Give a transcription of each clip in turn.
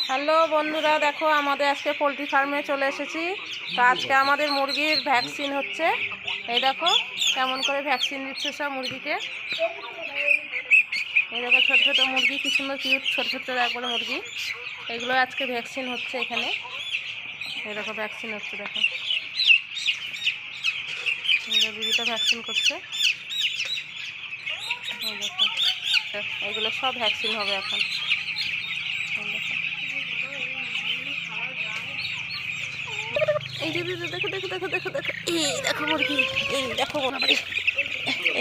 Hello বন্ধুরা, দেখো আমাদের আজকে পোলট্রি ফার্মে চলে এসেছি। তো আজকে আমাদের মুরগির ভ্যাকসিন হচ্ছে। এই দেখো কেমন করে ভ্যাকসিন দিচ্ছে সব মুরগিকে। এই দেখো ছোটো ছোটো মুরগি, কি সুন্দর কিউট ছোটো ছোটো একবারে মুরগি। এগুলো আজকে ভ্যাকসিন হচ্ছে এখানে। এই দেখো ভ্যাকসিন হচ্ছে, দেখো দিদিটা ভ্যাকসিন করছে। এই দেখো এগুলো সব ভ্যাকসিন হবে এখন। এই যে দেখো দেখো দেখো দেখো দেখো এই দেখো মুরগি, এই দেখো আমাদের,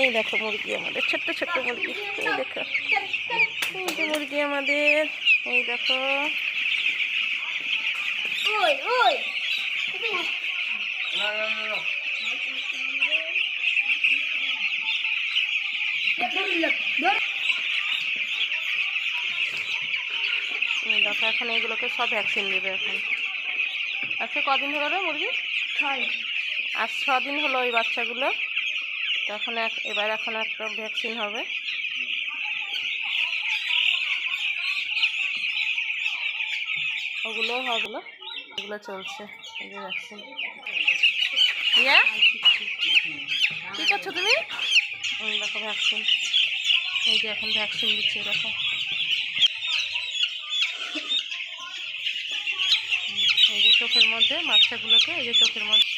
এই দেখো মুরগি আমাদের, ছোট্ট ছোট্ট মুরগি। এই দেখো এই যে মুরগি আমাদের, এই দেখো। দেখো এখন এইগুলোকে সব ভ্যাকসিন দেবে এখন। আজকে কদিন হলো রে মুরগি? আজ 6 দিন হলো ওই বাচ্চাগুলো। তখন এবার এখন একটা ভ্যাকসিন হবে। ওগুলোও হবে না, এগুলো চলছে। এই যে ভ্যাকসিন। ইয়া কী করছো তুমি? দেখো ভ্যাকসিন, এই যে এখন ভ্যাকসিন দিচ্ছে। দেখো এই যে চোখের মধ্যে বাচ্চাগুলোকে, এই যে চোখের মধ্যে